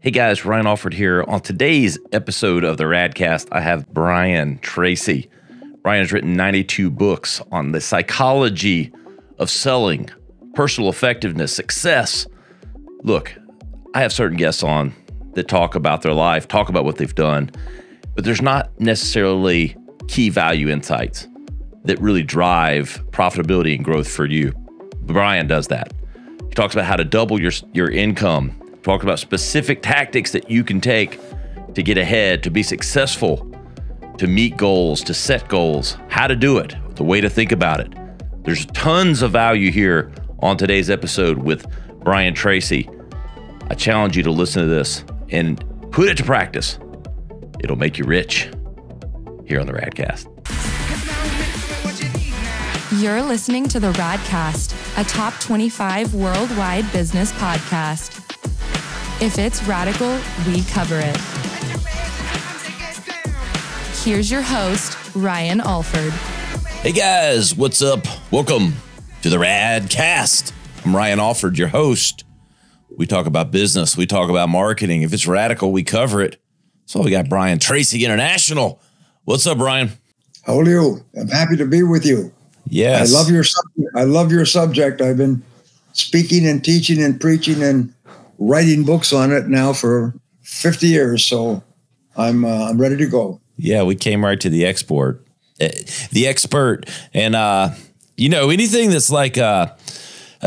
Hey guys, Ryan Alford here. On today's episode of the Radcast, I have Brian Tracy. Brian has written 92 books on the psychology of selling, personal effectiveness, success. Look, I have certain guests on that talk about their life, talk about what they've done, but there's not necessarily key value insights that really drive profitability and growth for you. Brian does that. He talks about how to double your income. Talk about specific tactics that you can take to get ahead, to be successful, to meet goals, to set goals, how to do it, the way to think about it. There's tons of value here on today's episode with Brian Tracy. I challenge you to listen to this and put it to practice. It'll make you rich here on the Radcast. You're listening to the Radcast, a top 25 worldwide business podcast. If it's radical, we cover it. Here's your host, Ryan Alford. Hey guys, what's up? Welcome to the Radcast. I'm Ryan Alford, your host. We talk about business. We talk about marketing. If it's radical, we cover it. So we got Brian Tracy International. What's up, Brian? How are you? I'm happy to be with you. Yes. I love your subject. I've been speaking and teaching and preaching and writing books on it now for 50 years. So I'm ready to go. Yeah, we came right to the expert. And, anything that's like a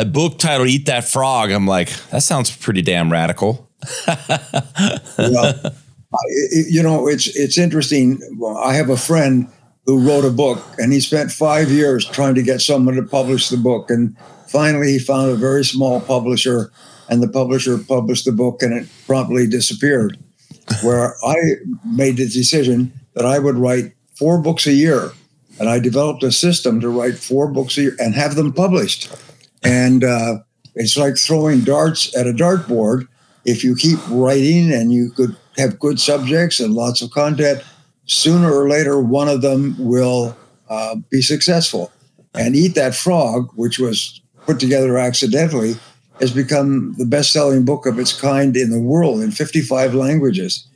book titled Eat That Frog, I'm like, that sounds pretty damn radical. Well, it's interesting. Well, I have a friend who wrote a book, and he spent 5 years trying to get someone to publish the book. And finally, he found a very small publisher, and the publisher published the book, and it promptly disappeared. Where I made the decision that I would write 4 books a year, and I developed a system to write 4 books a year and have them published. And it's like throwing darts at a dartboard. If you keep writing and you could have good subjects and lots of content, sooner or later, one of them will be successful. And Eat That Frog, which was put together accidentally, has become the best-selling book of its kind in the world in 55 languages.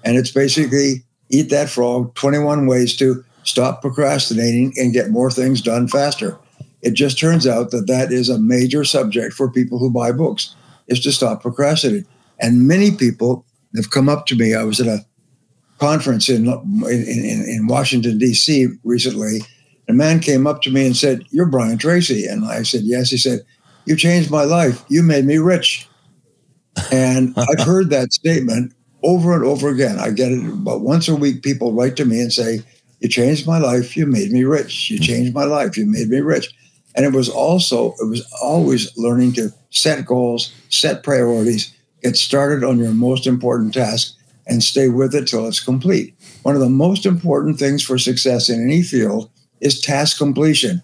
And it's basically Eat That Frog, 21 ways to stop procrastinating and get more things done faster. It just turns out that is a major subject for people who buy books, is to stop procrastinating. And many people have come up to me. I was at a conference in Washington, D.C. recently. A man came up to me and said, "You're Brian Tracy." And I said, "Yes." He said, "You changed my life. You made me rich." And I've heard that statement over and over again. I get it about once a week. People write to me and say, "You changed my life. You made me rich. You changed my life. You made me rich." And it was always learning to set goals, set priorities, get started on your most important task, and stay with it till it's complete. One of the most important things for success in any field is task completion.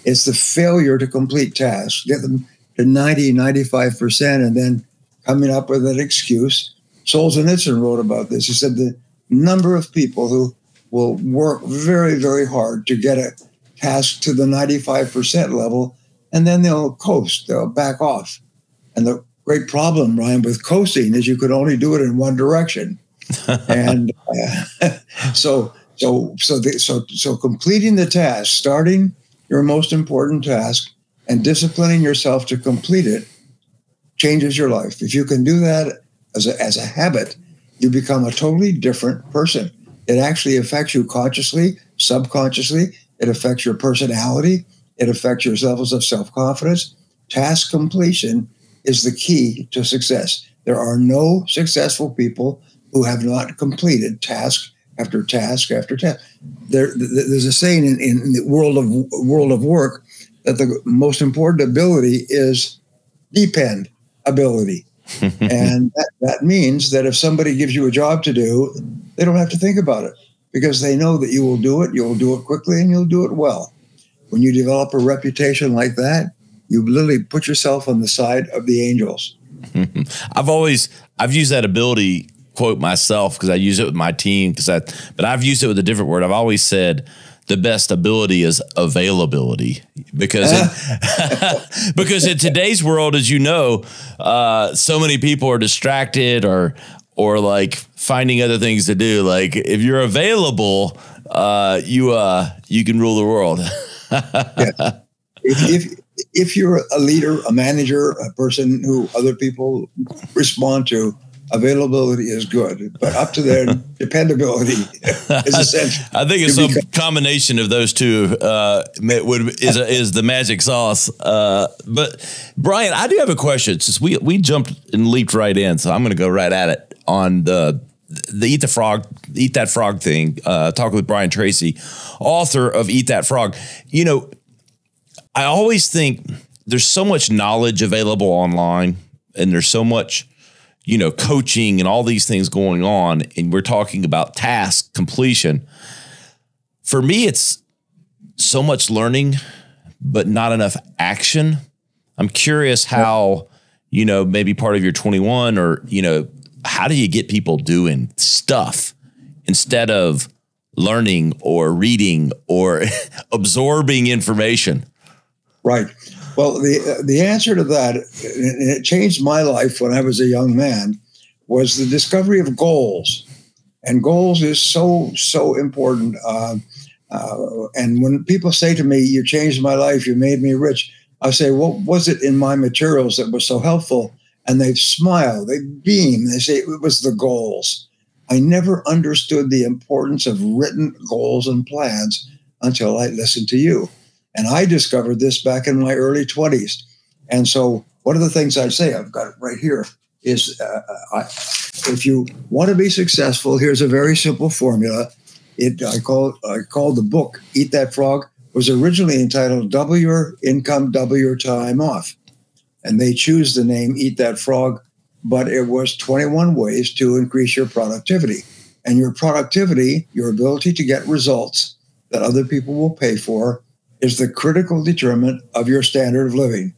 It's the failure to complete tasks, get them to 90, 95%, and then coming up with an excuse. Solzhenitsyn wrote about this. He said the number of people who will work very, very hard to get a task to the 95% level, and then they'll coast, they'll back off. And the great problem, Ryan, with coasting is you could only do it in one direction. And so completing the task, starting your most important task, and disciplining yourself to complete it changes your life. If you can do that as a habit, you become a totally different person. It actually affects you consciously, subconsciously. It affects your personality. It affects your levels of self-confidence. Task completion is the key to success. There are no successful people who have not completed task after task after task. There's a saying in the world of work that the most important ability is dependability. And that means that if somebody gives you a job to do, they don't have to think about it because they know that you will do it quickly, and you'll do it well. When you develop a reputation like that, you literally put yourself on the side of the angels. I've used that ability quote myself because I use it with my team but I've used it with a different word. I've always said the best ability is availability, because because in today's world, as you know, so many people are distracted or like finding other things to do. Like if you're available, you can rule the world. Yeah. If you're a leader, a manager, a person who other people respond to, availability is good, but up to their dependability is essential. I think it's some combination of those two is the magic sauce. But Brian, I do have a question. Since we jumped and leaped right in, so I'm going to go right at it on the Eat That Frog thing. Talking with Brian Tracy, author of Eat That Frog. You know, I always think there's so much knowledge available online, and there's so much, you know, coaching and all these things going on, and we're talking about task completion. For me, it's so much learning, but not enough action. I'm curious how, you know, maybe part of your 21, or, you know, how do you get people doing stuff instead of learning or reading or absorbing information? Right. Well, the answer to that, and it changed my life when I was a young man, was the discovery of goals. And goals is so important. And when people say to me, "You changed my life, you made me rich," I say, "What was it in my materials that was so helpful?" And they smile, they beam, they say it was the goals. I never understood the importance of written goals and plans until I listened to you. And I discovered this back in my early 20s. And so one of the things I'd say, I've got it right here, is if you want to be successful, here's a very simple formula. I call the book, Eat That Frog, was originally entitled Double Your Income, Double Your Time Off. And they choose the name Eat That Frog, but it was 21 ways to increase your productivity. And your productivity, your ability to get results that other people will pay for, is the critical determinant of your standard of living.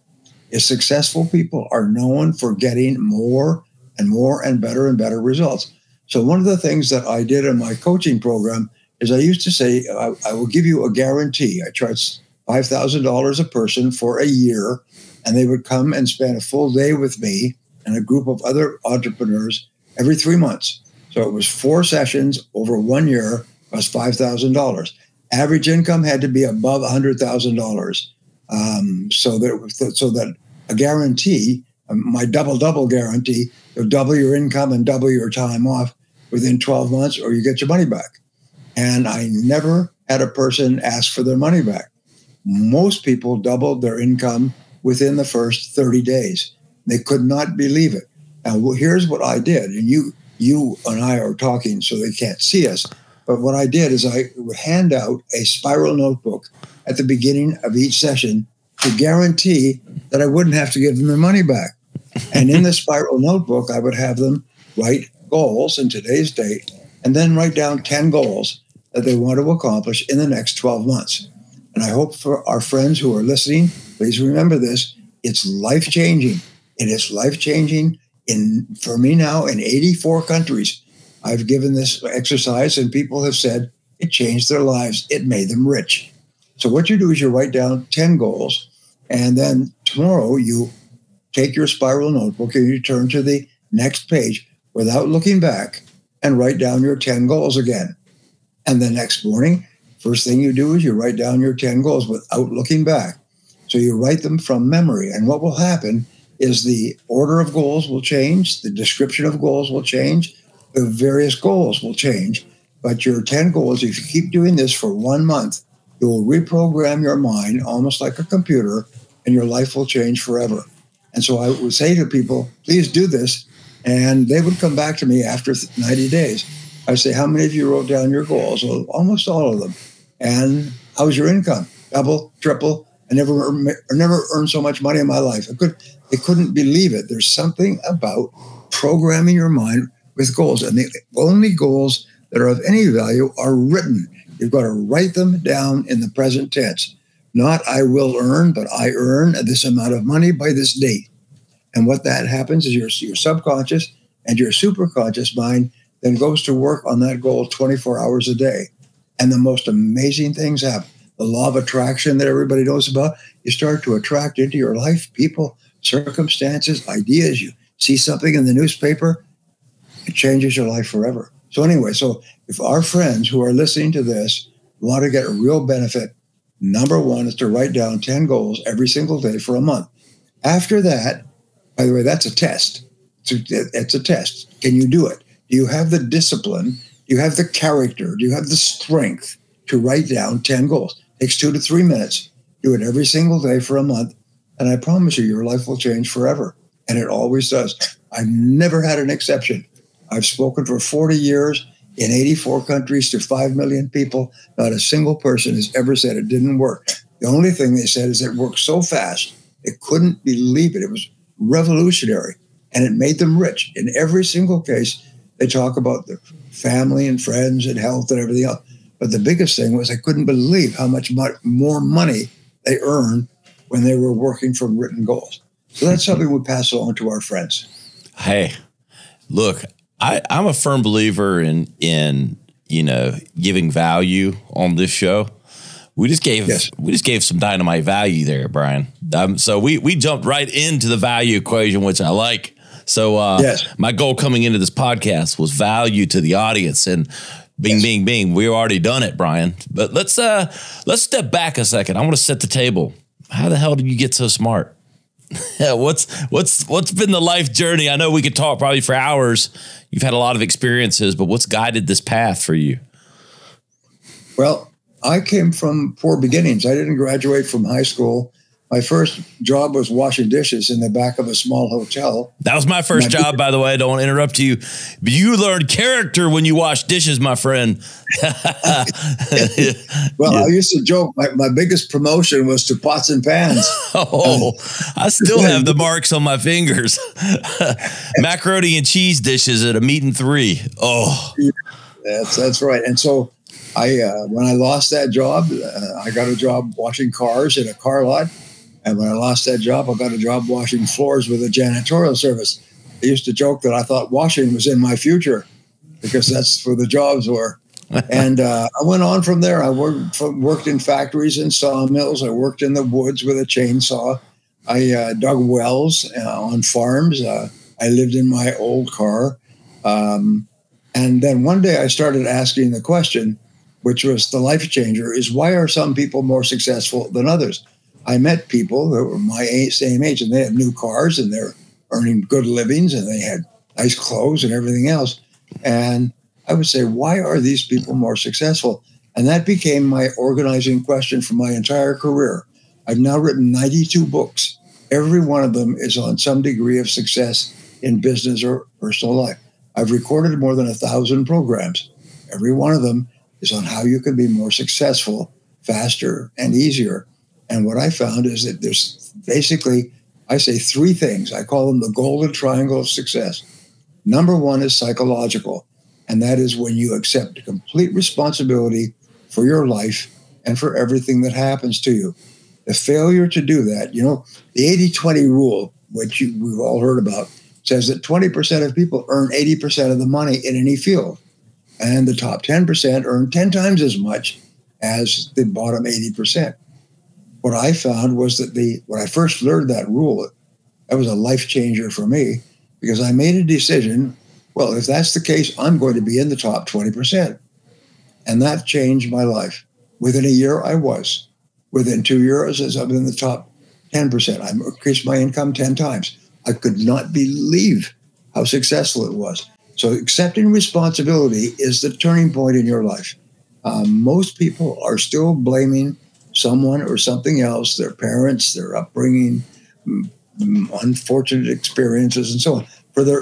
Successful people are known for getting more and more and better results. So one of the things that I did in my coaching program is I used to say, I will give you a guarantee. I charge $5,000 a person for a year, and they would come and spend a full day with me and a group of other entrepreneurs every 3 months. So it was 4 sessions over 1 year, plus $5,000. Average income had to be above $100,000, so that a guarantee, my double guarantee, you'll double your income and double your time off within 12 months, or you get your money back. And I never had a person ask for their money back. Most people doubled their income within the first 30 days. They could not believe it. Now, here's what I did, and you and I are talking, so they can't see us. But what I did is I would hand out a spiral notebook at the beginning of each session to guarantee that I wouldn't have to give them their money back. And in the spiral notebook, I would have them write goals in today's date, and then write down 10 goals that they want to accomplish in the next 12 months. And I hope for our friends who are listening, please remember this. It's life-changing. It is life-changing for me now in 84 countries. I've given this exercise, and people have said it changed their lives. It made them rich. So what you do is you write down 10 goals, and then tomorrow you take your spiral notebook and you turn to the next page without looking back and write down your 10 goals again. And the next morning, first thing you do is you write down your 10 goals without looking back. So you write them from memory. And what will happen is the order of goals will change, the description of goals will change, the various goals will change. But your 10 goals, if you keep doing this for 1 month, you will reprogram your mind almost like a computer, and your life will change forever. And so I would say to people, please do this. And they would come back to me after 90 days. I'd say, how many of you wrote down your goals? Well, almost all of them. And how's your income? Double, triple. I never earned so much money in my life. They couldn't believe it. There's something about programming your mind with goals. And the only goals that are of any value are written. You've got to write them down in the present tense. Not I will earn, but I earn this amount of money by this date. And what that happens is your subconscious and your superconscious mind then goes to work on that goal 24 hours a day. And the most amazing things happen. The law of attraction that everybody knows about, you start to attract into your life people, circumstances, ideas. You see something in the newspaper, it changes your life forever. So anyway, so if our friends who are listening to this want to get a real benefit, number one is to write down 10 goals every single day for a month. After that, by the way, that's a test. It's a test. Can you do it? Do you have the discipline? Do you have the character? Do you have the strength to write down 10 goals? It takes 2 to 3 minutes. Do it every single day for a month. And I promise you, your life will change forever. And it always does. I've never had an exception. I've spoken for 40 years in 84 countries to 5 million people. Not a single person has ever said it didn't work. The only thing they said is it worked so fast, they couldn't believe it. It was revolutionary, and it made them rich. In every single case, they talk about their family and friends and health and everything else. But the biggest thing was I couldn't believe how much more money they earned when they were working from written goals. So that's something we pass along to our friends. Hey, look, I'm a firm believer in giving value on this show. We just gave some dynamite value there, Brian. So we jumped right into the value equation, which I like. So my goal coming into this podcast was value to the audience, and bing, we've already done it, Brian. But let's step back a second. I want to set the table. How the hell did you get so smart? What's been the life journey? I know we could talk probably for hours. You've had a lot of experiences, but what's guided this path for you? Well, I came from poor beginnings. I didn't graduate from high school. My first job was washing dishes in the back of a small hotel. That was my first job, by the way. I don't want to interrupt you. But you learned character when you wash dishes, my friend. Well, I used to joke, my biggest promotion was to pots and pans. I still have the marks on my fingers. Macaroni and cheese dishes at a meat and three. That's right. And so when I lost that job, I got a job washing cars in a car lot. And when I lost that job, I got a job washing floors with a janitorial service. I used to joke that I thought washing was in my future because that's where the jobs were. And I went on from there. I worked in factories and sawmills. I worked in the woods with a chainsaw. I dug wells on farms. I lived in my old car. And then one day I started asking the question, which was the life changer, is why are some people more successful than others? I met people that were my same age, and they had new cars, and they're earning good livings, and they had nice clothes and everything else. And I would say, why are these people more successful? And that became my organizing question for my entire career. I've now written 92 books. Every one of them is on some degree of success in business or personal life. I've recorded more than 1,000 programs. Every one of them is on how you can be more successful, faster, and easier. And what I found is that there's basically, I say 3 things. I call them the golden triangle of success. Number 1 is psychological, and that is when you accept complete responsibility for your life and for everything that happens to you. The failure to do that, the 80-20 rule, which we've all heard about, says that 20% of people earn 80% of the money in any field. And the top 10% earn 10 times as much as the bottom 80%. What I found was that when I first learned that rule, that was a life changer for me because I made a decision, well, if that's the case, I'm going to be in the top 20%. And that changed my life. Within a year, I was. Within 2 years, I was in the top 10%. I increased my income 10 times. I could not believe how successful it was. So accepting responsibility is the turning point in your life. Most people are still blaming someone or something else, their parents, their upbringing, unfortunate experiences, and so on,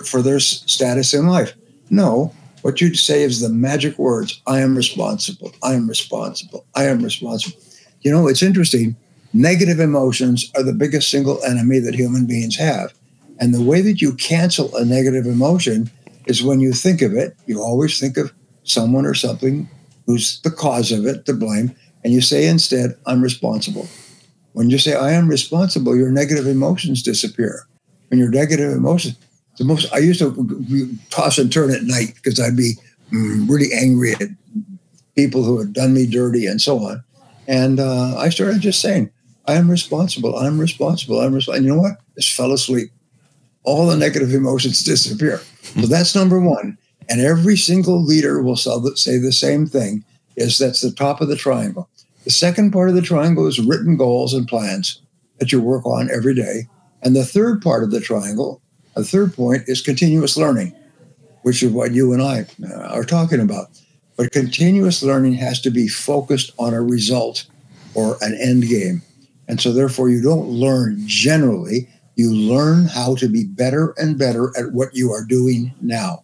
for their status in life. No, what you say is the magic words, I am responsible, I am responsible, I am responsible. It's interesting. Negative emotions are the biggest single enemy that human beings have. And the way that you cancel a negative emotion is when you think of it, you always think of someone or something who's the cause of it to blame. And you say instead, I'm responsible. When you say, I am responsible, your negative emotions disappear. And your negative emotions, I used to toss and turn at night because I'd be really angry at people who had done me dirty and so on. And I started just saying, I am responsible. I'm responsible. I'm responsible. And you know what? Just fell asleep. All the negative emotions disappear. So that's number one. And every single leader will say the same thing, is that's the top of the triangle. The second part of the triangle is written goals and plans that you work on every day. And the third part of the triangle, the third point, is continuous learning, which is what you and I are talking about. But continuous learning has to be focused on a result or an end game. And so therefore you don't learn generally, you learn how to be better and better at what you are doing now.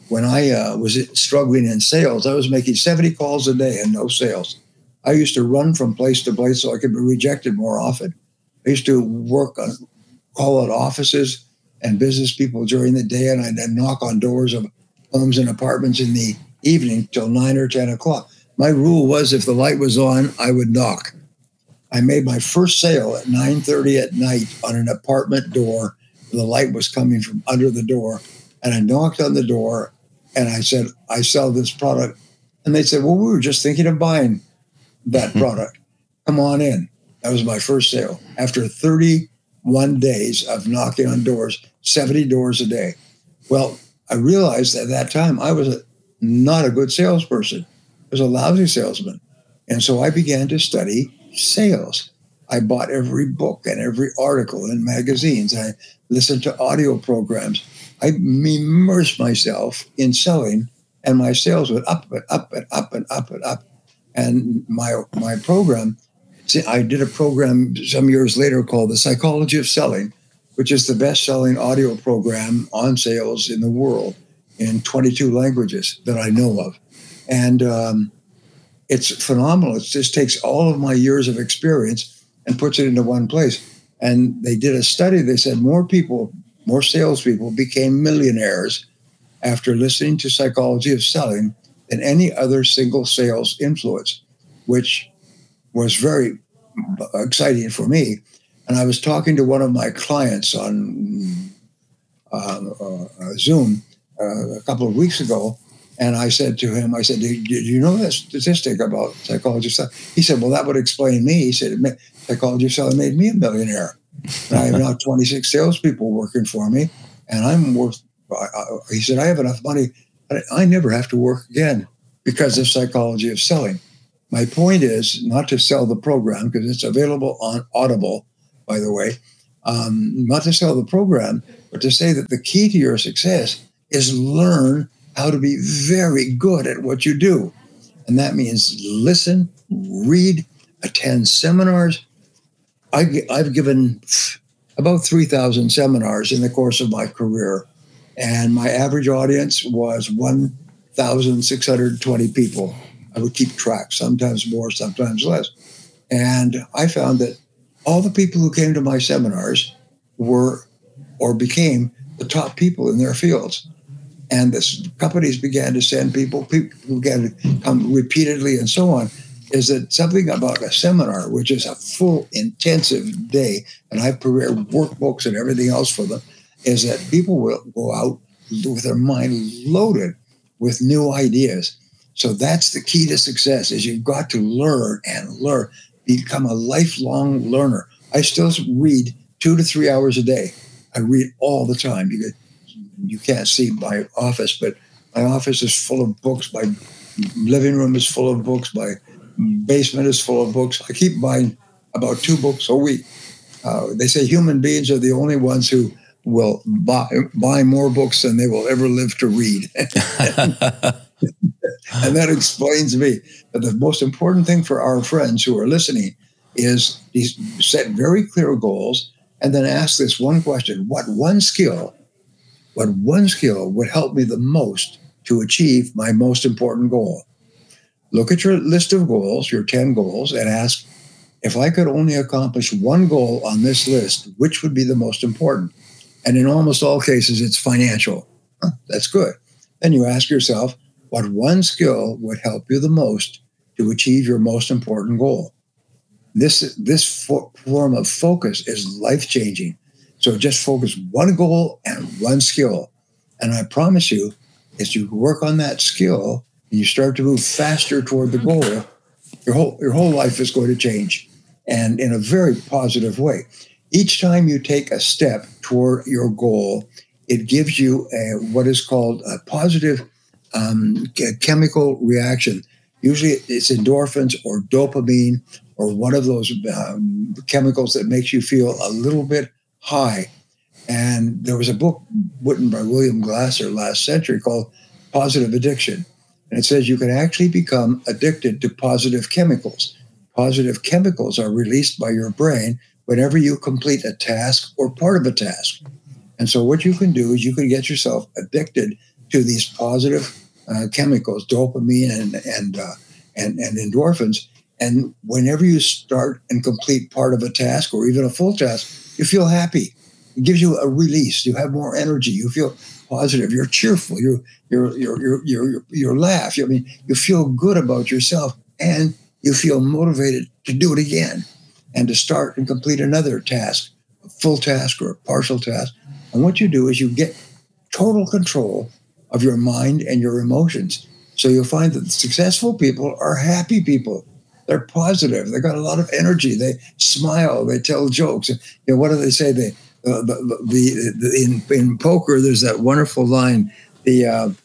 When I was struggling in sales, I was making 70 calls a day and no sales. I used to run from place to place so I could be rejected more often. I used to call out offices and business people during the day, and I'd knock on doors of homes and apartments in the evening till 9 or 10 o'clock. My rule was if the light was on, I would knock. I made my first sale at 9:30 at night on an apartment door. The light was coming from under the door. And I knocked on the door and I said, I sell this product. And they said, well, we were just thinking of buying that product. Come on in. That was my first sale. After 31 days of knocking on doors, 70 doors a day. Well, I realized at that time I was not a good salesperson. I was a lousy salesman. And so I began to study sales. I bought every book and every article in magazines. I listened to audio programs. I immersed myself in selling, and my sales went up and up and up and up and up. And my program, I did a program some years later called The Psychology of Selling, which is the best-selling audio program on sales in the world in 22 languages that I know of. And it's phenomenal. It just takes all of my years of experience and puts it into one place. And they did a study. They said more salespeople became millionaires after listening to Psychology of Selling than any other single sales influence, which was very exciting for me. And I was talking to one of my clients on Zoom a couple of weeks ago, and I said to him, do you know that statistic about Psychology of Selling? He said, well, that would explain me. He said, Psychology of Selling made me a millionaire. And I have now 26 salespeople working for me, and I'm worth, he said, I have enough money. I never have to work again because of Psychology of Selling. My point is not to sell the program, because it's available on Audible, by the way, not to sell the program, but to say that the key to your success is learn how to be very good at what you do. And that means listen, read, attend seminars. I've given about 3,000 seminars in the course of my career, and my average audience was 1,620 people. I would keep track, sometimes more, sometimes less. And I found that all the people who came to my seminars were or became the top people in their fields. And the companies began to send people began to come repeatedly and so on. Is that something about a seminar, which is a full, intensive day, and I've prepared workbooks and everything else for them, is that people will go out with their mind loaded with new ideas. So that's the key to success, is you've got to learn and learn, become a lifelong learner. I still read 2 to 3 hours a day. I read all the time. You can't see my office, but my office is full of books. My living room is full of books. My basement is full of books. I keep buying about 2 books a week. They say human beings are the only ones who will buy more books than they will ever live to read. And that explains me. But the most important thing for our friends who are listening is set very clear goals and then ask this one question: what one skill would help me the most to achieve my most important goal? Look at your list of goals, your 10 goals, and ask, if I could only accomplish one goal on this list, which would be the most important? And in almost all cases, it's financial. That's good. Then you ask yourself, what one skill would help you the most to achieve your most important goal? This form of focus is life-changing. So just focus one goal and one skill. And I promise you, as you work on that skill, and you start to move faster toward the goal, your whole life is going to change, and in a very positive way. Each time you take a step toward your goal, it gives you what is called a positive chemical reaction. Usually it's endorphins or dopamine or one of those chemicals that makes you feel a little bit high. And there was a book written by William Glasser last century called Positive Addiction. And it says you can actually become addicted to positive chemicals. Positive chemicals are released by your brain whenever you complete a task or part of a task. And so what you can do is you can get yourself addicted to these positive chemicals, dopamine and endorphins. And whenever you start and complete part of a task or even a full task, you feel happy. It gives you a release. You have more energy. You feel positive. You're cheerful. You laugh. I mean, you feel good about yourself, and you feel motivated to do it again and to start and complete another task, a full task or a partial task. And what you do is you get total control of your mind and your emotions. So you'll find that successful people are happy people. They're positive. They got a lot of energy. They smile. They tell jokes. You know, what do they say? In poker, there's that wonderful line: the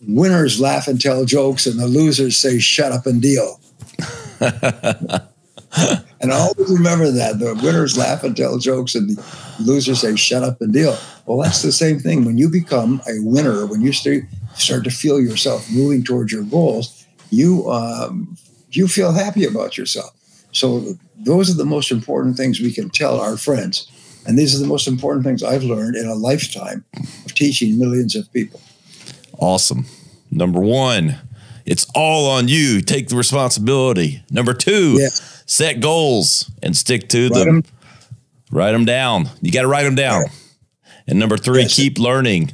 winners laugh and tell jokes, and the losers say "shut up and deal." And I always remember that: the winners laugh and tell jokes, and the losers say "shut up and deal." Well, that's the same thing. When you become a winner, when you start to feel yourself moving towards your goals, you feel happy about yourself. So those are the most important things we can tell our friends. And these are the most important things I've learned in a lifetime of teaching millions of people. Awesome. Number one, it's all on you. Take the responsibility. Number two, set goals and stick to them. Write them down. You got to write them down. Yeah. And number three, keep learning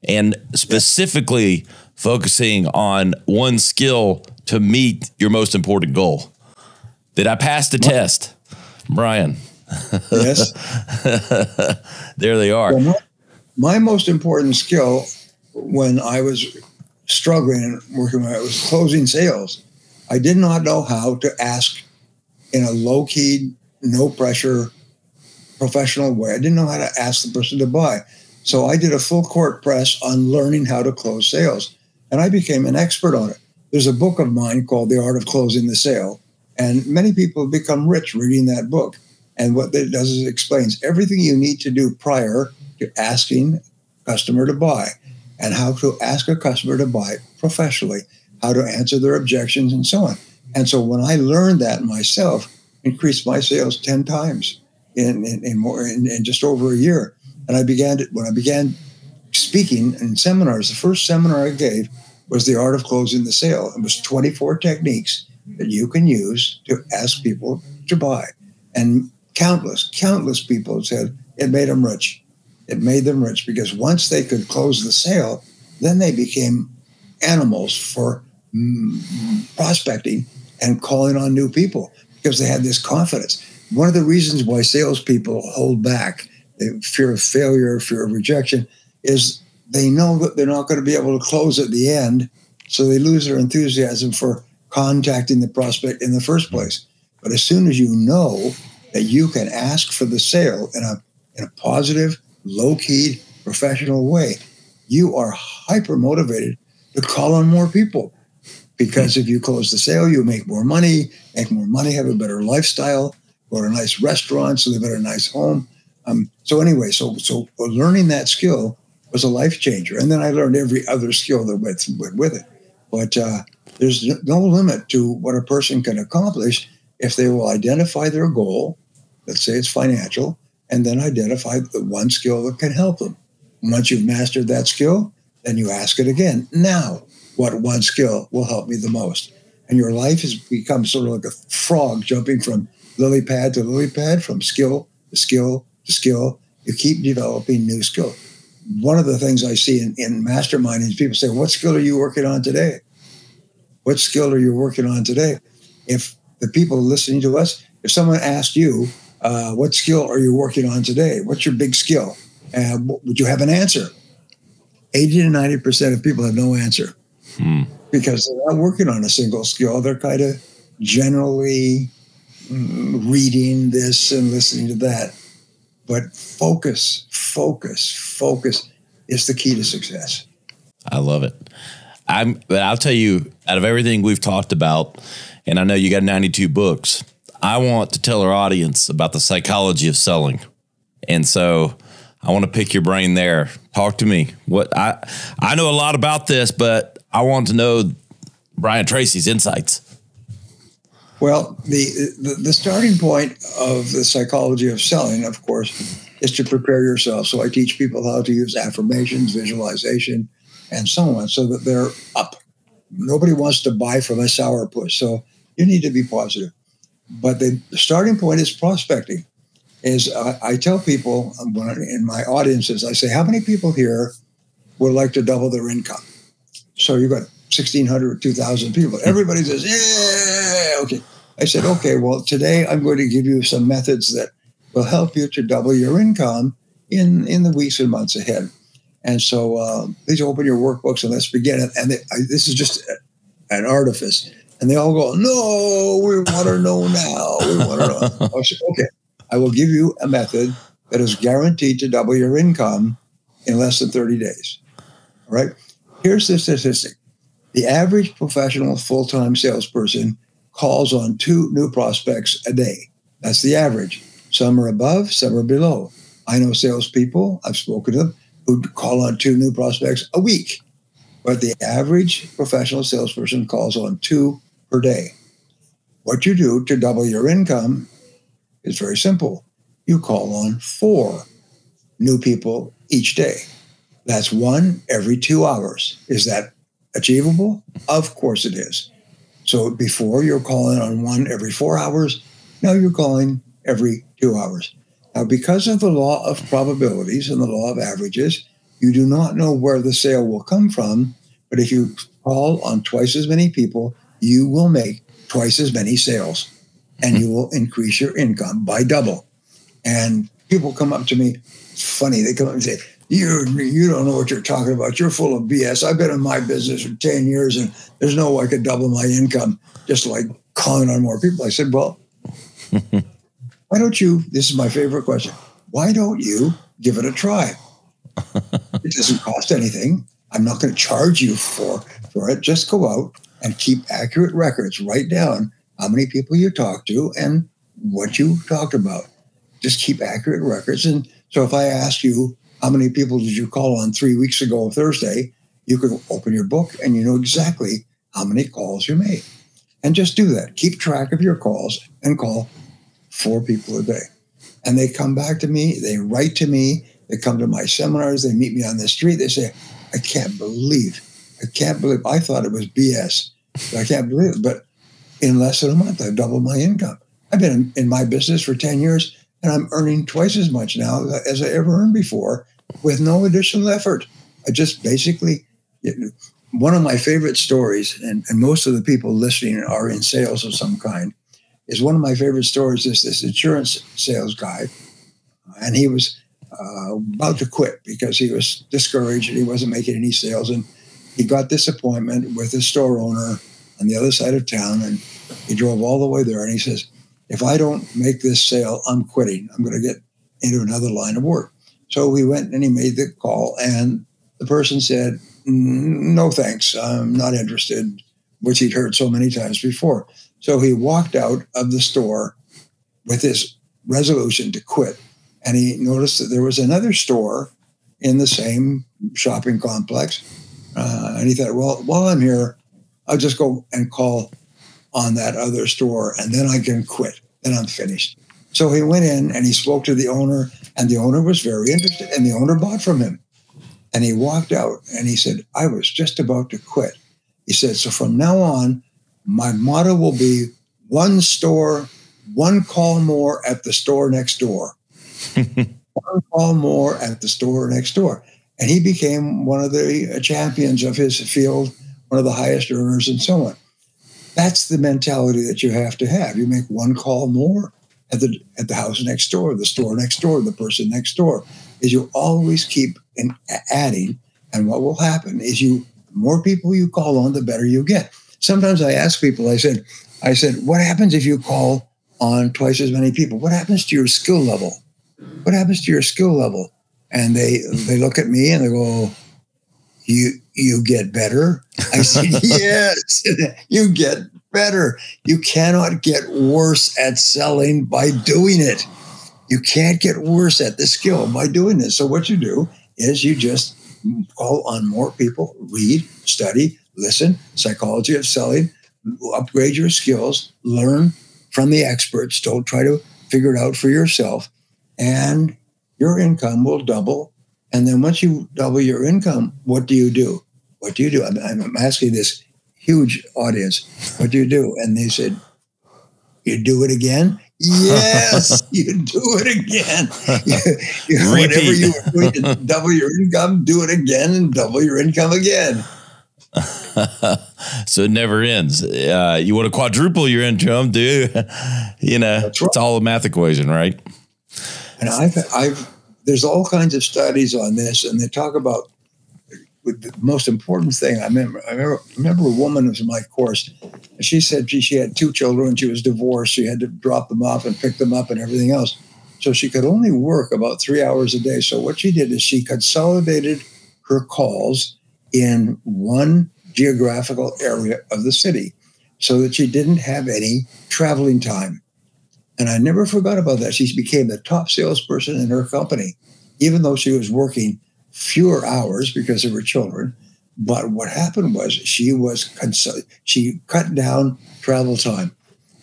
and specifically focusing on one skill to meet your most important goal. Did I pass the test, Brian? Yes. There they are. Well, my most important skill when I was struggling and working, when I was closing sales, I did not know how to ask in a low-key, no-pressure, professional way. I didn't know how to ask the person to buy. So I did a full court press on learning how to close sales, and I became an expert on it. There's a book of mine called The Art of Closing the Sale, and many people have become rich reading that book. And what it does is it explains everything you need to do prior to asking a customer to buy, and how to ask a customer to buy professionally, how to answer their objections, and so on. And so when I learned that myself, increased my sales 10 times in just over a year. And when I began speaking in seminars, the first seminar I gave was The Art of Closing the Sale. It was 24 techniques that you can use to ask people to buy. And countless people said it made them rich. It made them rich because once they could close the sale, then they became animals for prospecting and calling on new people because they had this confidence. One of the reasons why salespeople hold back, the fear of failure, fear of rejection, is they know that they're not going to be able to close at the end, so they lose their enthusiasm for contacting the prospect in the first place. But as soon as you know that you can ask for the sale in a positive, low-key, professional way, you are hyper-motivated to call on more people. Because if you close the sale, you make more money, have a better lifestyle, go to nice restaurants, live in a nice home. So learning that skill was a life changer. And then I learned every other skill that went with it. But there's no limit to what a person can accomplish if they will identify their goal, let's say it's financial, and then identify the one skill that can help them. Once you've mastered that skill, then you ask it again. Now, what one skill will help me the most? And your life has become sort of like a frog jumping from lily pad to lily pad, from skill to skill to skill. You keep developing new skill. One of the things I see in masterminding is people say, what skill are you working on today? What skill are you working on today? If the people listening to us, if someone asked you, what skill are you working on today? What's your big skill? Would you have an answer? 80 to 90% of people have no answer. because they're not working on a single skill. They're kind of generally reading this and listening to that. But focus is the key to success. I love it. But I'll tell you, out of everything we've talked about, and I know you got 92 books, I want to tell our audience about the psychology of selling. And so I want to pick your brain there. Talk to me. I know a lot about this, but I want to know Brian Tracy's insights. Well, the starting point of the psychology of selling, of course, is to prepare yourself. So I teach people how to use affirmations, visualization, and so on, so that they're up. Nobody wants to buy from a sourpuss, so you need to be positive. But the starting point is prospecting. I tell people in my audiences, I say, how many people here would like to double their income? So you've got 1,600, 2,000 people. Everybody says, yeah, okay. I said, okay, well, today I'm going to give you some methods that will help you to double your income in the weeks and months ahead. And so please open your workbooks and let's begin. And this is just an artifice. And they all go, no, we want to know now. We want to know. I said, okay, I will give you a method that is guaranteed to double your income in less than 30 days. All right. Here's the statistic. The average professional full-time salesperson calls on 2 new prospects a day. That's the average. Some are above, some are below. I know salespeople, I've spoken to them, who call on 2 new prospects a week. But the average professional salesperson calls on 2 per day. What you do to double your income is very simple. You call on 4 new people each day. That's 1 every 2 hours. Is that achievable? Of course it is. So before you're calling on 1 every 4 hours, now you're calling every 2 hours. Now, because of the law of probabilities and the law of averages, you do not know where the sale will come from, but if you call on twice as many people, you will make twice as many sales and you will increase your income by double. And people come up to me, it's funny, they come up and say, you don't know what you're talking about. You're full of BS. I've been in my business for 10 years and there's no way I could double my income just like calling on more people. I said, well, why don't you, this is my favorite question, why don't you give it a try? It doesn't cost anything. I'm not going to charge you for it. Just go out and keep accurate records. Write down how many people you talked to and what you talked about. Just keep accurate records. And so if I ask you, how many people did you call on 3 weeks ago Thursday, you can open your book and you know exactly how many calls you made. And just do that. Keep track of your calls and call 4 people a day. And they come back to me, they write to me, they come to my seminars, they meet me on the street, they say, I can't believe, I thought it was BS. I can't believe it. But in less than a month, I've doubled my income. I've been in my business for 10 years and I'm earning twice as much now as I ever earned before with no additional effort. I just basically, one of my favorite stories, and most of the people listening are in sales of some kind, is one of my favorite stories is this insurance sales guy. And he was about to quit because he was discouraged and he wasn't making any sales. And he got this appointment with a store owner on the other side of town. And he drove all the way there. And he says, if I don't make this sale, I'm quitting. I'm going to get into another line of work. So he went and he made the call. And the person said, no, thanks. I'm not interested, which he'd heard so many times before. So he walked out of the store with this resolution to quit. And he noticed that there was another store in the same shopping complex. And he thought, well, while I'm here, I'll just go and call on that other store and then I can quit. Then I'm finished. So he went in and he spoke to the owner and the owner was very interested and the owner bought from him. And he walked out and he said, I was just about to quit. He said, so from now on, my motto will be 1 store, 1 call more at the store next door. 1 call more at the store next door. And he became one of the champions of his field, one of the highest earners and so on. That's the mentality that you have to have. You make 1 call more at the house next door, the store next door, the person next door, is you always keep adding. And what will happen is you more people you call on, the better you get. Sometimes I ask people, I said, what happens if you call on twice as many people? What happens to your skill level? What happens to your skill level? And they look at me and they go, you get better? I said, yes, you get better. You cannot get worse at selling by doing it. You can't get worse at the skill by doing this. So what you do is you just call on more people, read, study, listen, psychology of selling, upgrade your skills, learn from the experts. Don't try to figure it out for yourself. And your income will double. And then once you double your income, what do you do? What do you do? I'm asking this huge audience, what do you do? And they said, you do it again? Yes, you do it again. Whatever you were doing to double your income, do it again and double your income again. So it never ends. You want to quadruple your income, dude. It's all a math equation, right? And there's all kinds of studies on this, and they talk about the most important thing. I remember a woman who was in my course, and she said she had 2 children, she was divorced, she had to drop them off and pick them up and everything else. So she could only work about 3 hours a day. So what she did is she consolidated her calls in one geographical area of the city so that she didn't have any traveling time. And I never forgot about that. She became the top salesperson in her company, even though she was working fewer hours because of her children. But what happened was she cut down travel time.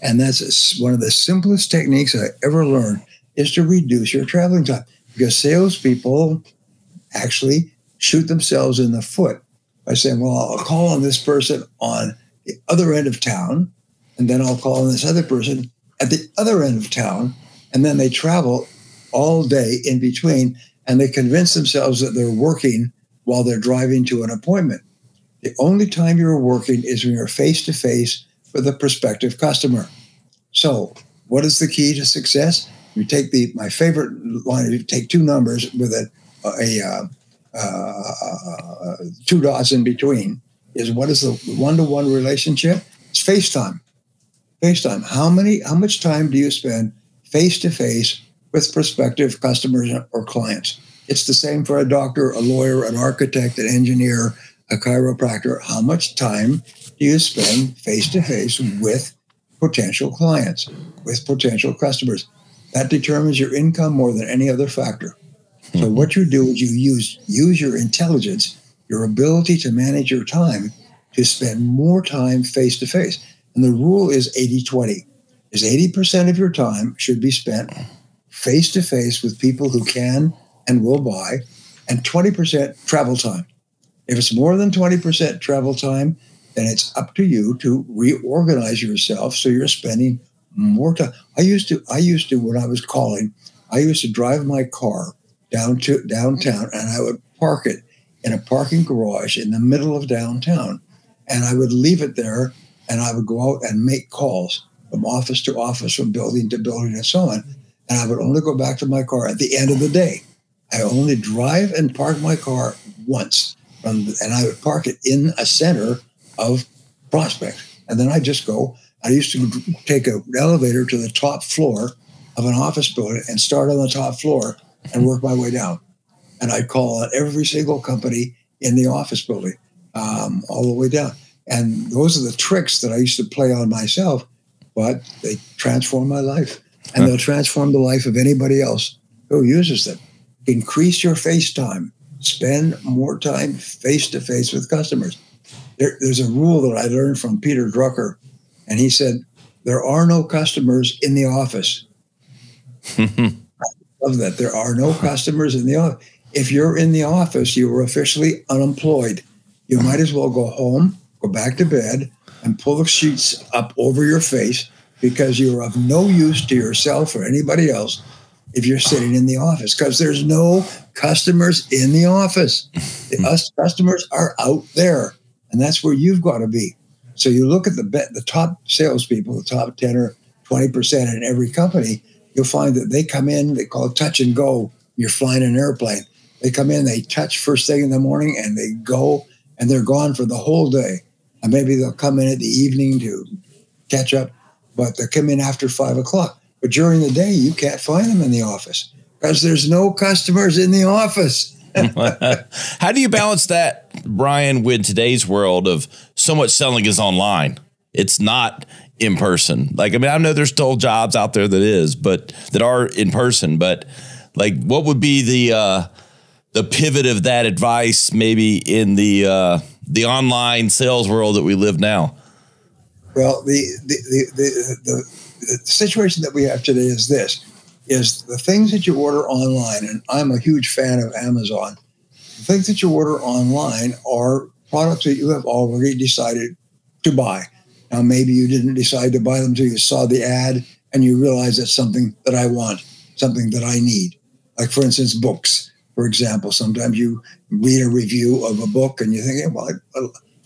And that's one of the simplest techniques I ever learned, is to reduce your traveling time. Because salespeople actually shoot themselves in the foot by saying, well, I'll call on this person on the other end of town, and then I'll call on this other person at the other end of town, and then they travel all day in between, and they convince themselves that they're working while they're driving to an appointment. The only time you're working is when you're face-to-face with a prospective customer. So what is the key to success? You take my favorite line, you take 2 numbers with a 2 dots in between. What is the one-to-one relationship? It's FaceTime. FaceTime. How much time do you spend face-to-face with prospective customers or clients? It's the same for a doctor, a lawyer, an architect, an engineer, a chiropractor. How much time do you spend face-to-face with potential clients, with potential customers? That determines your income more than any other factor. So what you do is you use your intelligence, your ability to manage your time, to spend more time face-to-face. And the rule is 80-20. Is 80% of your time should be spent face-to-face with people who can and will buy, and 20% travel time. If it's more than 20% travel time, then it's up to you to reorganize yourself so you're spending more time. I used to, when I was calling, I used to drive my car down to downtown, and I would park it in a parking garage in the middle of downtown. And I would leave it there, and I would go out and make calls from office to office, from building to building, and so on. And I would only go back to my car at the end of the day. I only drive and park my car once, and I would park it in a center of Prospect. And then I just go. I used to take an elevator to the top floor of an office building and start on the top floor and work my way down. And I'd call on every single company in the office building, all the way down. And those are the tricks that I used to play on myself, but they transform my life. And they'll transform the life of anybody else who uses them. Increase your face time. Spend more time face-to-face with customers. There's a rule that I learned from Peter Drucker, and he said, there are no customers in the office. I love that. There are no customers in the office. If you're in the office, you are officially unemployed. You might as well go home, go back to bed, and pull the sheets up over your face, because you're of no use to yourself or anybody else if you're sitting in the office, because there's no customers in the office. Us customers are out there, and that's where you've got to be. So you look at the top salespeople, the top 10 or 20% in every company, you'll find that they come in, they call it touch and go. You're flying an airplane. They come in, they touch first thing in the morning, and they go and they're gone for the whole day. And maybe they'll come in at the evening to catch up, but they'll come in after 5 o'clock. But during the day, you can't find them in the office because there's no customers in the office. How do you balance that, Brian, with today's world of so much selling is online? It's not in person. Like, I mean, I know there's still jobs out there that are in person, but like, what would be the pivot of that advice maybe in the online sales world that we live now? Well, the situation that we have today is the things that you order online, and I'm a huge fan of Amazon. The things that you order online are products that you have already decided to buy. Now, maybe you didn't decide to buy them until you saw the ad and you realize it's something that I want, something that I need. Like, for instance, books, for example. Sometimes you read a review of a book and you think, hey, well,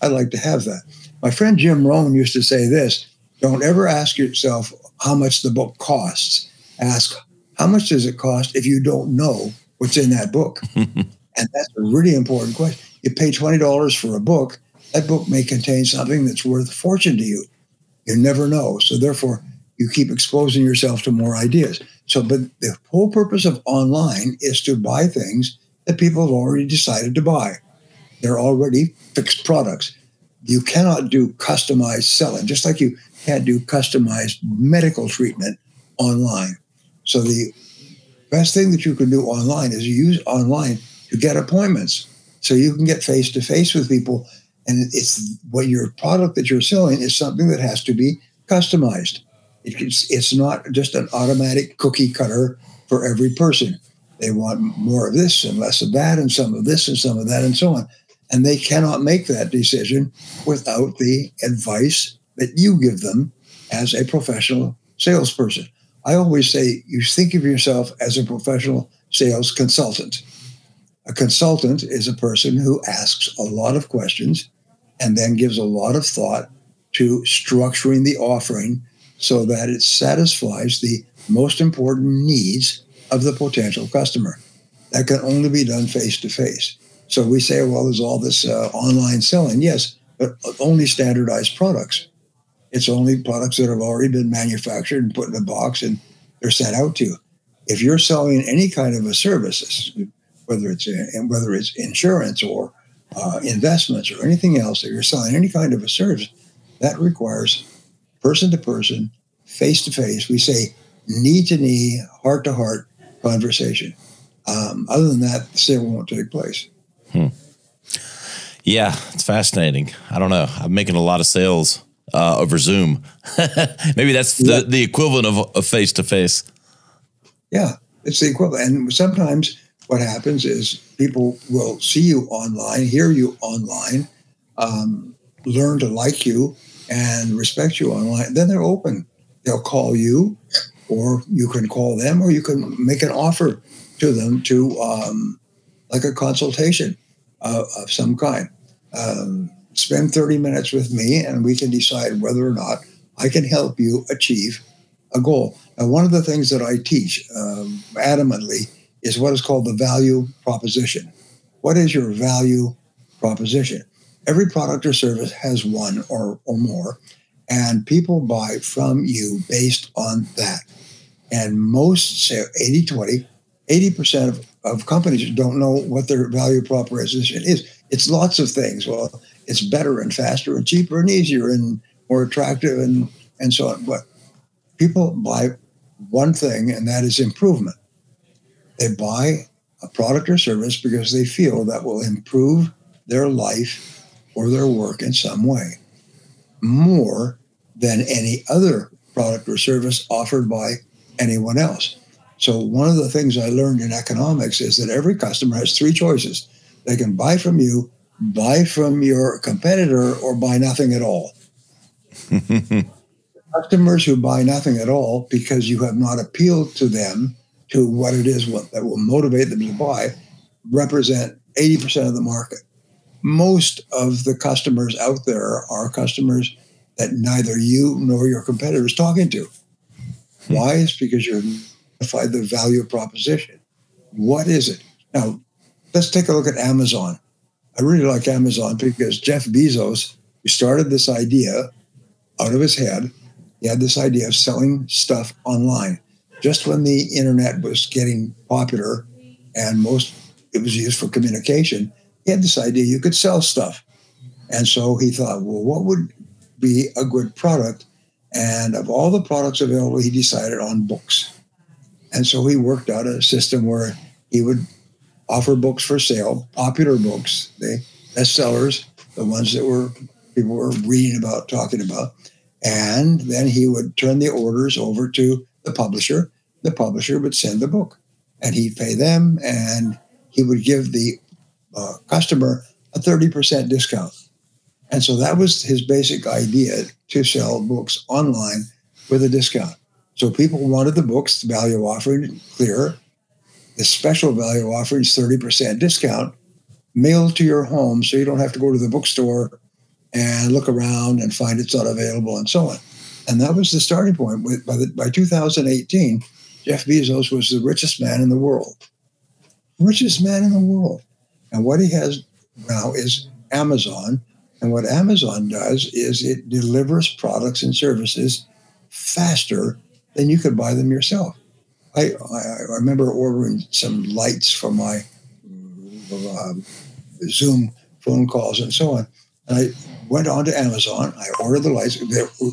I'd like to have that. My friend Jim Rohn used to say this: don't ever ask yourself how much the book costs. Ask, how much does it cost if you don't know what's in that book? And that's a really important question. You pay $20 for a book. That book may contain something that's worth a fortune to you. You never know. So therefore, you keep exposing yourself to more ideas. So, but the whole purpose of online is to buy things that people have already decided to buy. They're already fixed products. You cannot do customized selling, just like you can't do customized medical treatment online. So the best thing that you can do online is use online to get appointments. So you can get face-to-face with people. And it's what your product that you're selling is something that has to be customized. It's not just an automatic cookie cutter for every person. They want more of this and less of that, and some of this and some of that, and so on. And they cannot make that decision without the advice that you give them as a professional salesperson. I always say you think of yourself as a professional sales consultant. A consultant is a person who asks a lot of questions and then gives a lot of thought to structuring the offering so that it satisfies the most important needs of the potential customer. That can only be done face-to-face. So we say, well, there's all this online selling. Yes, but only standardized products. It's only products that have already been manufactured and put in a box and they're sent out to you. If you're selling any kind of a service, whether it's insurance or investments or anything else, that you're selling any kind of a service, that requires person-to-person, face-to-face. We say knee-to-knee, heart-to-heart conversation. Other than that, the sale won't take place. Yeah, it's fascinating. I don't know. I'm making a lot of sales over Zoom. Maybe that's the equivalent of face-to-face. Yeah, it's the equivalent. And sometimes what happens is people will see you online, hear you online, learn to like you and respect you online. Then they're open. They'll call you, or you can call them, or you can make an offer to them to like a consultation of some kind. Spend 30 minutes with me and we can decide whether or not I can help you achieve a goal. Now, one of the things that I teach adamantly is what is called the value proposition. What is your value proposition? Every product or service has one or more, and people buy from you based on that. And most say 80-20, 80% of companies don't know what their value proposition is. It's lots of things. Well, it's better and faster and cheaper and easier and more attractive and so on. But people buy one thing, and that is improvement. They buy a product or service because they feel that will improve their life or their work in some way, more than any other product or service offered by anyone else. So one of the things I learned in economics is that every customer has three choices. They can buy from you, buy from your competitor, or buy nothing at all. Customers who buy nothing at all because you have not appealed to them to what it is that will motivate them to buy represent 80% of the market. Most of the customers out there are customers that neither you nor your competitor is talking to. Why? It's because you've identified the value proposition. What is it? Now, let's take a look at Amazon. I really like Amazon because Jeff Bezos, who started this idea out of his head, he had this idea of selling stuff online. Just when the internet was getting popular and it was used for communication, he had this idea you could sell stuff. And so he thought, well, what would be a good product? And of all the products available, he decided on books. And so he worked out a system where he would offer books for sale, popular books, the bestsellers, the ones that people were reading about, talking about. And then he would turn the orders over to the publisher. The publisher would send the book, and he'd pay them, and he would give the customer a 30% discount. And so that was his basic idea, to sell books online with a discount. So people wanted the books, the value offering, clear. The special value offering is 30% discount, mailed to your home so you don't have to go to the bookstore and look around and find it's not available and so on. And that was the starting point. By 2018, Jeff Bezos was the richest man in the world. Richest man in the world. And what he has now is Amazon. And what Amazon does is it delivers products and services faster than you could buy them yourself. I remember ordering some lights for my Zoom phone calls and so on. And I went on to Amazon. I ordered the lights.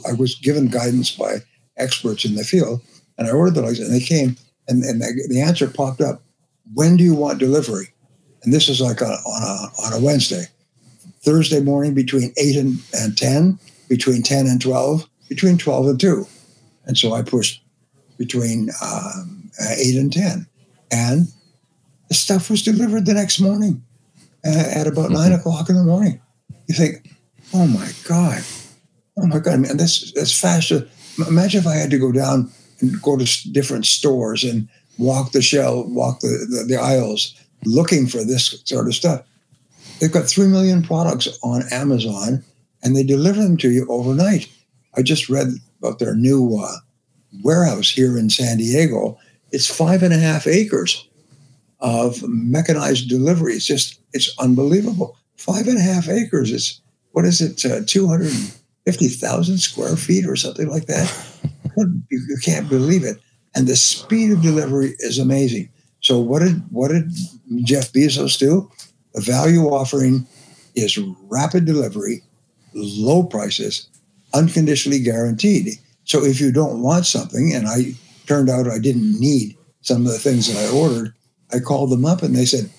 I was given guidance by experts in the field. And I ordered the lights, and they came, and the answer popped up. When do you want delivery? And this is like on a Wednesday. Thursday morning between 8 and 10, between 10 and 12, between 12 and 2. And so I pushed between 8 and 10. And the stuff was delivered the next morning at about 9 o'clock in the morning. You think, oh my God. I mean, that's faster. Imagine if I had to go down and go to different stores and walk the aisles looking for this sort of stuff. They've got 3 million products on Amazon, and they deliver them to you overnight. I just read about their new warehouse here in San Diego. It's 5.5 acres of mechanized delivery. It's unbelievable. 5.5 acres. It's, 250,000 square feet or something like that. You can't believe it. And the speed of delivery is amazing. So what did Jeff Bezos do? The value offering is rapid delivery, low prices, unconditionally guaranteed. So if you don't want something, and I turned out I didn't need some of the things that I ordered, I called them up and they said,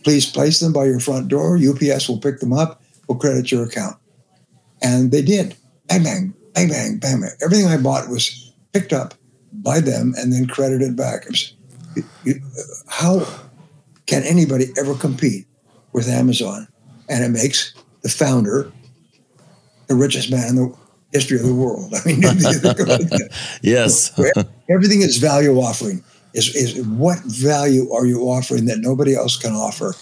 please place them by your front door. UPS will pick them up. We'll credit your account. And they did. Bang, bang, bang, bang, bang, bang. Everything I bought was picked up by them and then credited back. How can anybody ever compete with Amazon? And it makes the founder the richest man in the history of the world. I mean, yes. Everything is value offering. Is what value are you offering that nobody else can offer?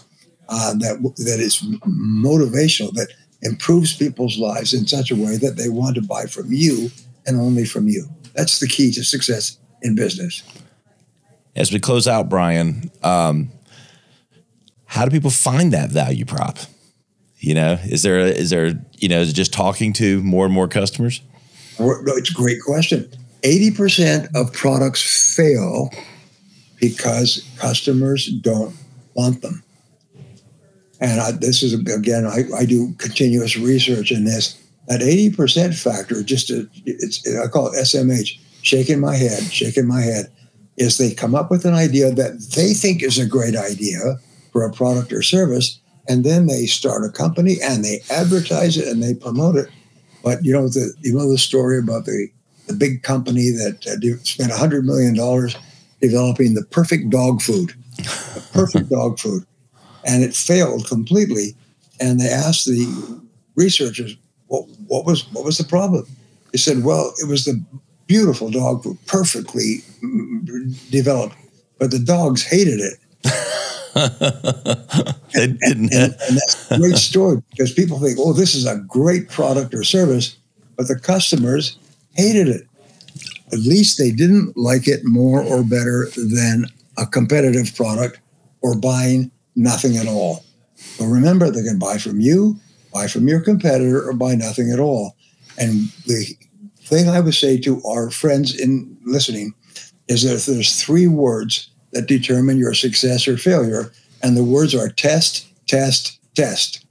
That is motivational, that improves people's lives in such a way that they want to buy from you and only from you. That's the key to success in business. As we close out, Brian, how do people find that value prop? Is there is it just talking to more and more customers? It's a great question. 80% of products fail because customers don't want them. And this is, again, I do continuous research in this. That 80% factor, I call it SMH, shaking my head, is they come up with an idea that they think is a great idea for a product or service, and then they start a company and they advertise it and they promote it. But you know the story about the big company that spent $100 million developing the perfect dog food, and it failed completely. And they asked the researchers, what was the problem? They said, well, it was the beautiful dog food, perfectly developed, but the dogs hated it. And that's a great story, because people think, oh, this is a great product or service, but the customers hated it. At least they didn't like it more or better than a competitive product or buying nothing at all. But remember, they can buy from you, buy from your competitor, or buy nothing at all. And the thing I would say to our friends in listening is that there's 3 words that determine your success or failure. And the words are test, test, test.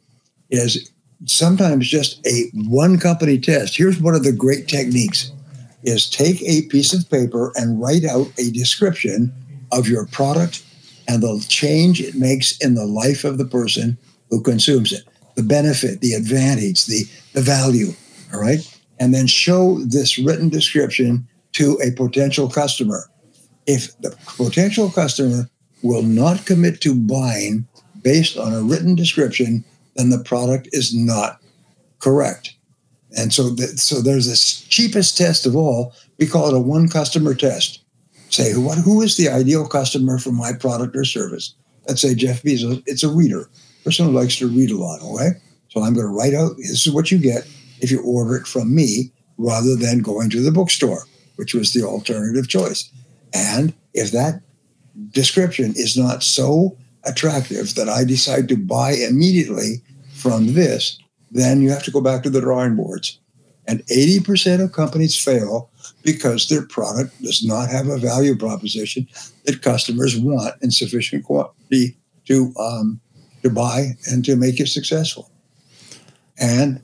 It is sometimes just a one company test. Here's one of the great techniques is take a piece of paper and write out a description of your product and the change it makes in the life of the person who consumes it, the benefit, the advantage, the value, all right? And then show this written description to a potential customer. If the potential customer will not commit to buying based on a written description, then the product is not correct. And so there's this cheapest test of all. We call it a one customer test. Say, who is the ideal customer for my product or service? Let's say Jeff Bezos. It's a reader, person who likes to read a lot, okay? So I'm going to write out, this is what you get if you order it from me rather than going to the bookstore, which was the alternative choice. And if that description is not so attractive that I decide to buy immediately from this, then you have to go back to the drawing boards. And 80% of companies fail because their product does not have a value proposition that customers want in sufficient quantity to buy and to make you successful. And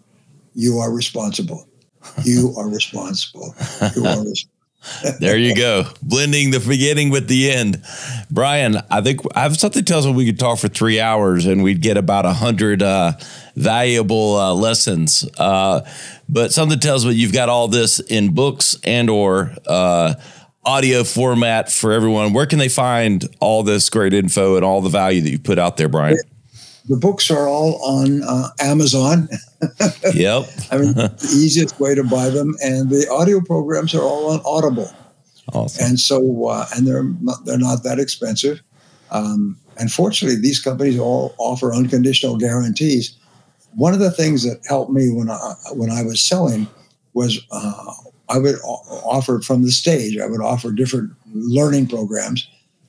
you are responsible. You are responsible. You are responsible. There you go. Blending the beginning with the end. Brian, I think I have something tells me we could talk for 3 hours and we'd get about 100 valuable lessons. But something tells me you've got all this in books and or audio format for everyone. Where can they find all this great info and all the value that you put out there, Brian? The books are all on Amazon. Yep. I mean, the easiest way to buy them. And the audio programs are all on Audible. Awesome. And so, and they're not that expensive. And fortunately, these companies all offer unconditional guarantees. One of the things that helped me when I was selling was I would offer from the stage, I would offer different learning programs.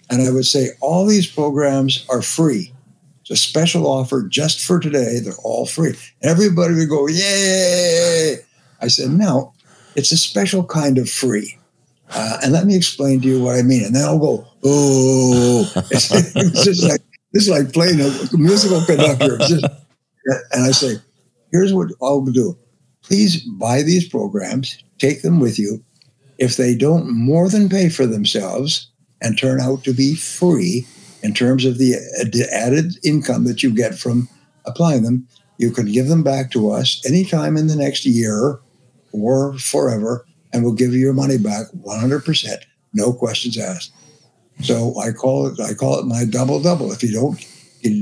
And I would say, all these programs are free. It's a special offer just for today. They're all free. Everybody would go, yay! I said, no, it's a special kind of free. And let me explain to you what I mean. And then I'll go, oh. It's just this is like playing a musical conductor. And I say, here's what I'll do. Please buy these programs, take them with you. If they don't more than pay for themselves and turn out to be free, in terms of the added income that you get from applying them, you can give them back to us anytime in the next year or forever, and we'll give you your money back 100%, no questions asked. So I call it my double. If you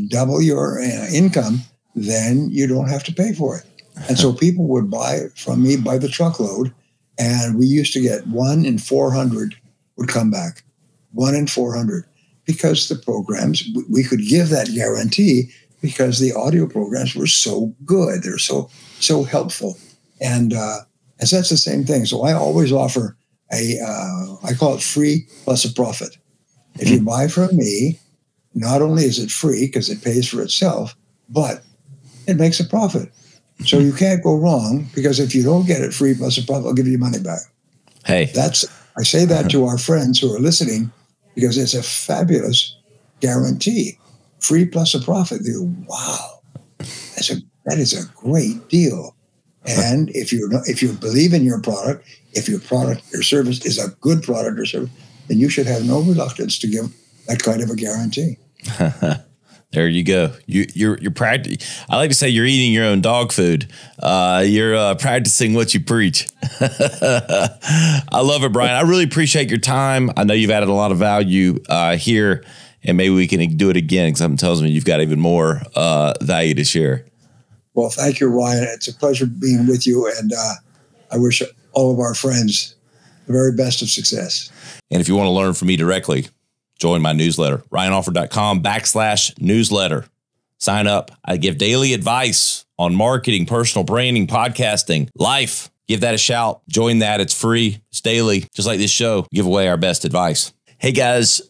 double your income, then you don't have to pay for it. And so people would buy from me by the truckload, and we used to get 1 in 400 would come back, 1 in 400. Because the programs, we could give that guarantee because the audio programs were so good. They're so helpful. And so that's the same thing. So I always offer I call it free plus a profit. If you buy from me, not only is it free because it pays for itself, but it makes a profit. So you can't go wrong, because if you don't get it free plus a profit, I'll give you money back. Hey, I say that to our friends who are listening, because it's a fabulous guarantee. Free plus a profit. They go, wow, that is a great deal. And if you believe in your product, if your product or service is a good product or service, then you should have no reluctance to give that kind of a guarantee. There you go. You're practicing. I like to say you're eating your own dog food. You're practicing what you preach. I love it, Brian. I really appreciate your time. I know you've added a lot of value here, and maybe we can do it again, because something tells me you've got even more value to share. Well, thank you, Ryan. It's a pleasure being with you, and I wish all of our friends the very best of success. And if you want to learn from me directly, join my newsletter, ryanalford.com/newsletter. Sign up. I give daily advice on marketing, personal branding, podcasting, life. Give that a shout. Join that. It's free. It's daily. Just like this show, give away our best advice. Hey guys,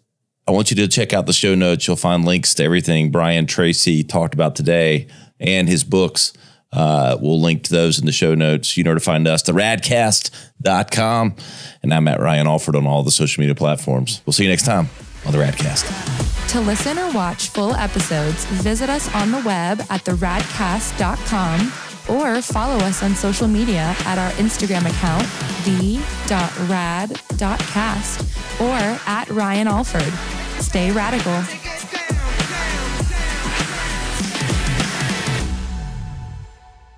I want you to check out the show notes. You'll find links to everything Brian Tracy talked about today and his books. We'll link to those in the show notes. You know where to find us, theradcast.com. And I'm at Ryan Alford on all the social media platforms. We'll see you next time on The Radcast. To listen or watch full episodes, visit us on the web at theradcast.com or follow us on social media at our Instagram account, the.rad.cast, or at Ryan Alford. Stay radical.